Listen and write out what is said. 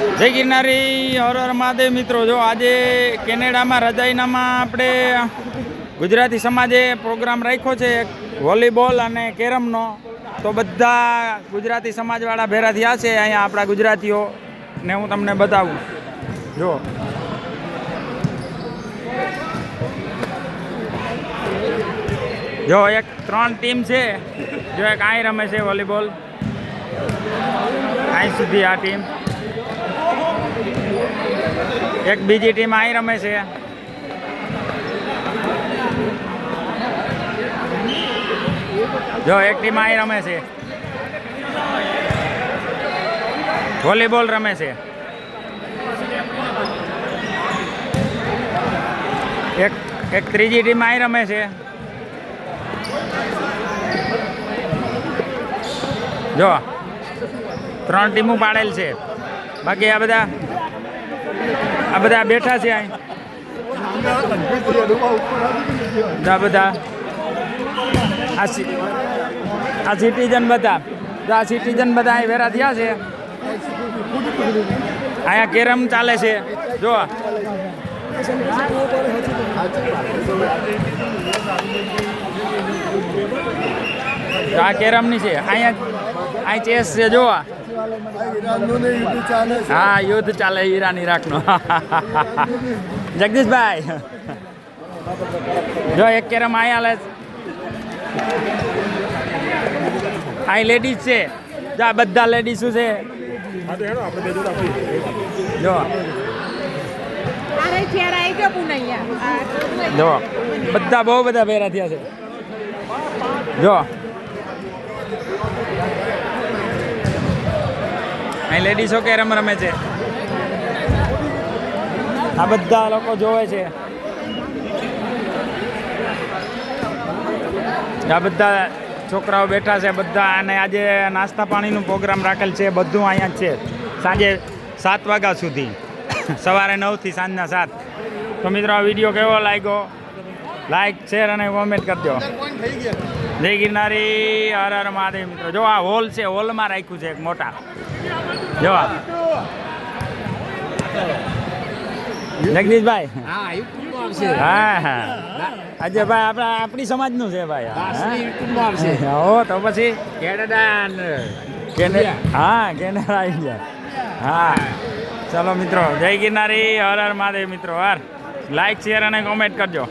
જય ગિરનારી, હર હર મહાદેવ. મિત્રો જો આજે કેનેડામાં રજાઈનામાં આપણે ગુજરાતી સમાજે પ્રોગ્રામ રાખ્યો છે વોલીબોલ અને કેરમનો. તો બધા ગુજરાતી સમાજવાળા ભેરા થયા છે અહીંયા આપણા ગુજરાતીઓ ને હું તમને બતાવું. જો એક 3 ટીમ છે. જો એક અહીં રમે છે વોલીબોલ, અહીં સુધી આ ટીમ. એક બીજી ટીમ અહીં રમે છે. જો એક ટીમ અહીં રમે છે, વોલીબોલ રમે છે. એક ત્રીજી ટીમ અહીં રમે છે. જો 3 ટીમો પાડેલ છે. બાકી આ બધા બેઠા છે અહીં. બધા આ સિટીઝન બધા અહીં ભેરા થયા છે. અહીંયા કેરમ ચાલે છે. જો આ કેરમની છે. અહીંયા ચેસ છે. જો હા, યુદ્ધ ચાલે ઈરાન ઈરાકનો. જગદીશભાઈ જો એક કેરમ અહીં હાલે. અહીં લેડીઝ છે. જો આ બધા લેડીઝ છે. જો જો બધા બહુ બધા ભેરા થયા છે. જો અહીં લેડીઝો કેરમ રમે છે. આ બધા લોકો જોવે છે. આ બધા છોકરાઓ બેઠા છે બધા. અને આજે નાસ્તા પાણીનું પ્રોગ્રામ રાખેલ છે. બધું અહીંયા જ છે. સાંજે 7 વાગ્યા સુધી, સવારે 9 થી સાંજના 7. તો મિત્રો આ વિડીયો કેવો લાગ્યો? લાઈક, શેર અને કોમેન્ટ કરજો. જય ગિરનારી, હર હર મહાદેવ. મિત્રો જો આ હોલ છે, હોલમાં રાખ્યું છે એક મોટા. જો જગદીશભાઈ, હા હા આજે ભાઈ આપણી સમાજનું છે ભાઈ. હો તો પછી કેનેડા ઇન્ડિયા. હા ચલો મિત્રો, જય ગિરનારી, હર હર મહાદેવ. મિત્રો લાઈક, શેર અને કોમેન્ટ કરજો.